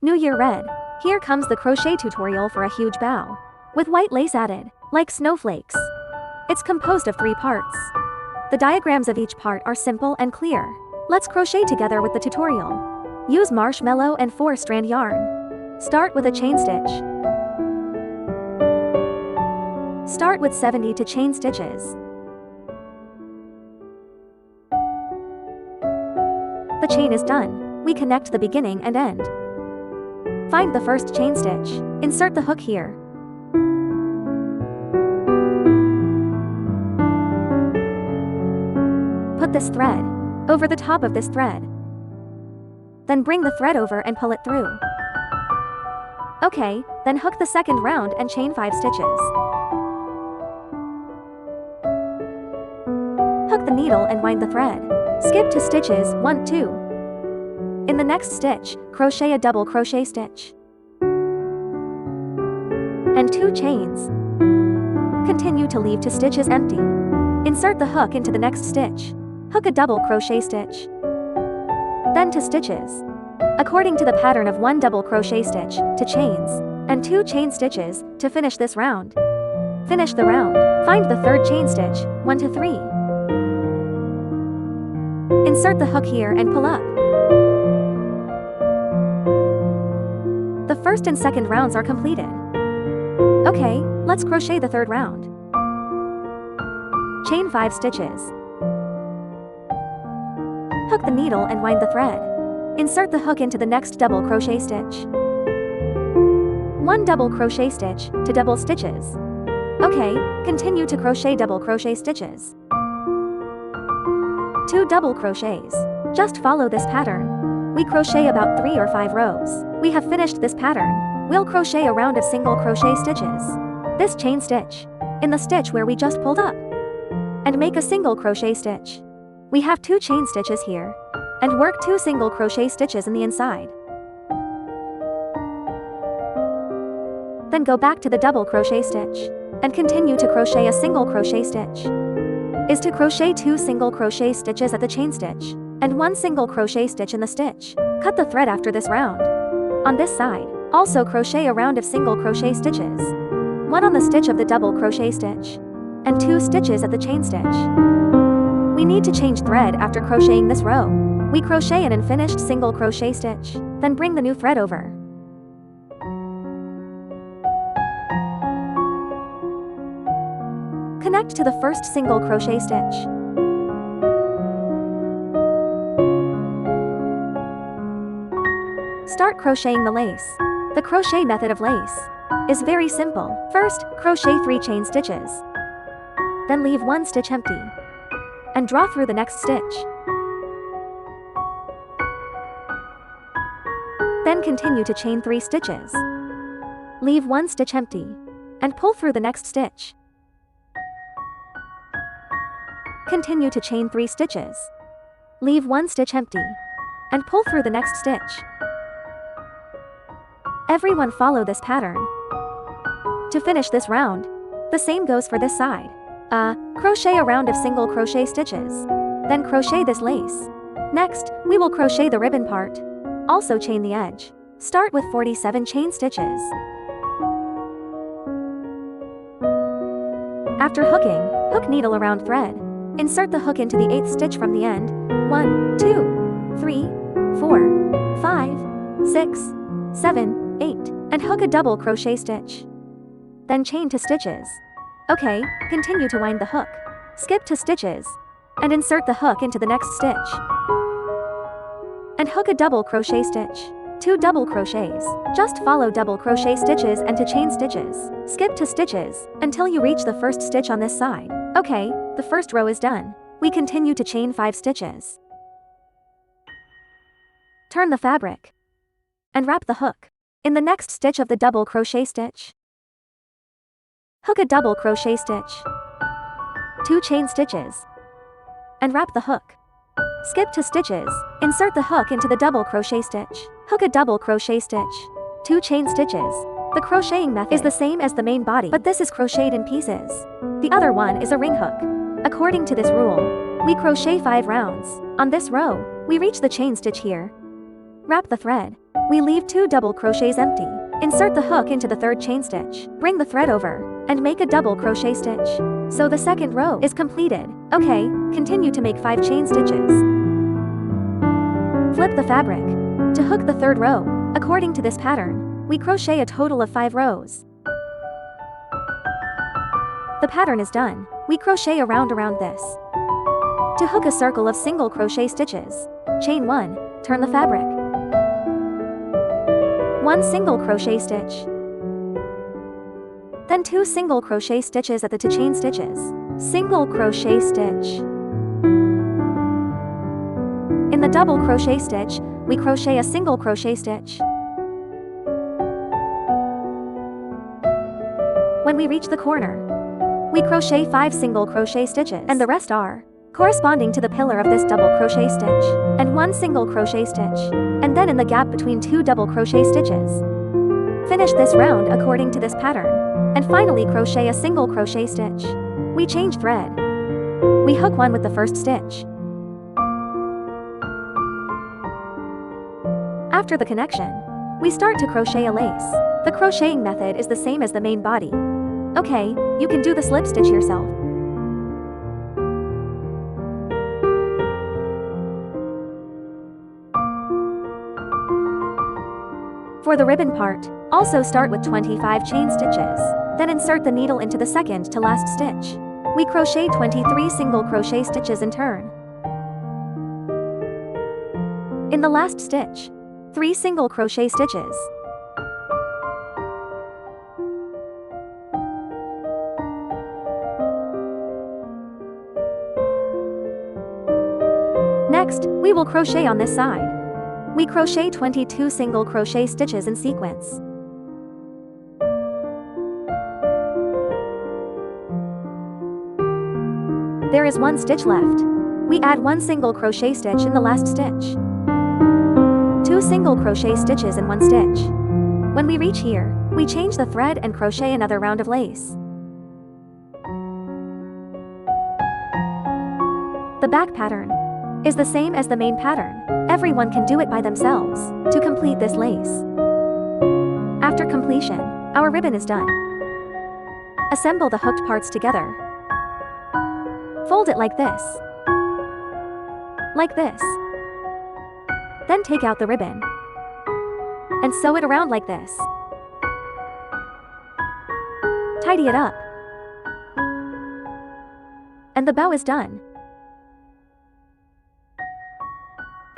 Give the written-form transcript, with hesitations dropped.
New Year red. Here comes the crochet tutorial for a huge bow. With white lace added, like snowflakes. It's composed of 3 parts. The diagrams of each part are simple and clear. Let's crochet together with the tutorial. Use marshmallow and 4-strand yarn. Start with a chain stitch. Start with 70 to chain stitches. The chain is done. We connect the beginning and end. Find the first chain stitch. Insert the hook here. Put this thread over the top of this thread. Then bring the thread over and pull it through. Okay, then hook the second round and chain 5 stitches. Hook the needle and wind the thread. Skip to stitches 1, 2. In the next stitch, crochet a double crochet stitch and 2 chains. Continue to leave 2 stitches empty. Insert the hook into the next stitch. Hook a double crochet stitch, then 2 stitches, according to the pattern of 1 double crochet stitch, 2 chains, and 2 chain stitches, to finish this round. Finish the round. Find the third chain stitch, 1 to 3. Insert the hook here and pull up. The first and second rounds are completed. Okay, let's crochet the third round. Chain 5 stitches. Hook the needle and wind the thread. Insert the hook into the next double crochet stitch. 1 double crochet stitch, to double stitches. Okay, continue to crochet double crochet stitches. 2 double crochets. Just follow this pattern. We crochet about 3 or 5 rows. We have finished this pattern. We'll crochet a round of single crochet stitches. This chain stitch in the stitch where we just pulled up, and make a single crochet stitch. We have 2 chain stitches here, and work 2 single crochet stitches in the inside. Then go back to the double crochet stitch, and continue to crochet a single crochet stitch. Is to crochet 2 single crochet stitches at the chain stitch, and 1 single crochet stitch in the stitch. Cut the thread after this round. On this side, also crochet a round of single crochet stitches. 1 on the stitch of the double crochet stitch, and 2 stitches at the chain stitch. We need to change thread after crocheting this row. We crochet an unfinished single crochet stitch, then bring the new thread over. Connect to the first single crochet stitch. Start crocheting the lace. The crochet method of lace is very simple. First, crochet 3 chain stitches. Then leave 1 stitch empty, and draw through the next stitch. Then continue to chain 3 stitches. Leave 1 stitch empty, and pull through the next stitch. Continue to chain 3 stitches. Leave 1 stitch empty, and pull through the next stitch. Everyone follow this pattern. To finish this round, the same goes for this side. Crochet a round of single crochet stitches. Then crochet this lace. Next, we will crochet the ribbon part. Also chain the edge. Start with 47 chain stitches. After hooking, hook needle around thread. Insert the hook into the 8th stitch from the end. 1, 2, 3, 4, 5, 6, 7, 8, and hook a double crochet stitch. Then chain 2 stitches. Okay, continue to wind the hook. Skip 2 stitches, and insert the hook into the next stitch. And hook a double crochet stitch. 2 double crochets. Just follow double crochet stitches and 2 chain stitches. Skip 2 stitches, until you reach the first stitch on this side. Okay, the first row is done. We continue to chain 5 stitches. Turn the fabric, and wrap the hook in the next stitch of the double crochet stitch. Hook a double crochet stitch, 2 chain stitches, and wrap the hook. Skip 2 stitches, insert the hook into the double crochet stitch. Hook a double crochet stitch, 2 chain stitches. The crocheting method is the same as the main body, but this is crocheted in pieces. The other one is a ring hook. According to this rule, we crochet 5 rounds. On this row, we reach the chain stitch here. Wrap the thread. We leave 2 double crochets empty. Insert the hook into the 3rd chain stitch. Bring the thread over and make a double crochet stitch. So the 2nd row is completed. Okay, continue to make 5 chain stitches. Flip the fabric. To hook the 3rd row, according to this pattern, we crochet a total of 5 rows. The pattern is done. We crochet around this. To hook a circle of single crochet stitches, chain 1, turn the fabric. 1 single crochet stitch. Then 2 single crochet stitches at the 2 chain stitches. Single crochet stitch. In the double crochet stitch, we crochet a single crochet stitch. When we reach the corner, we crochet 5 single crochet stitches, and the rest are corresponding to the pillar of this double crochet stitch, and 1 single crochet stitch, and then in the gap between 2 double crochet stitches. Finish this round according to this pattern, and finally crochet a single crochet stitch. We change thread. We hook 1 with the 1st stitch. After the connection, we start to crochet a lace. The crocheting method is the same as the main body. Okay, you can do the slip stitch yourself. For the ribbon part, also start with 25 chain stitches. Then insert the needle into the 2nd to last stitch. We crochet 23 single crochet stitches in turn. In the last stitch, 3 single crochet stitches. Next, we will crochet on this side. We crochet 22 single crochet stitches in sequence. There is 1 stitch left. We add 1 single crochet stitch in the last stitch. 2 single crochet stitches in 1 stitch. When we reach here, we change the thread and crochet another round of lace. The back pattern is the same as the main pattern. Everyone can do it by themselves to complete this lace. After completion, our ribbon is done. Assemble the hooked parts together. Fold it like this. Like this. Then take out the ribbon and sew it around like this. Tidy it up. And the bow is done.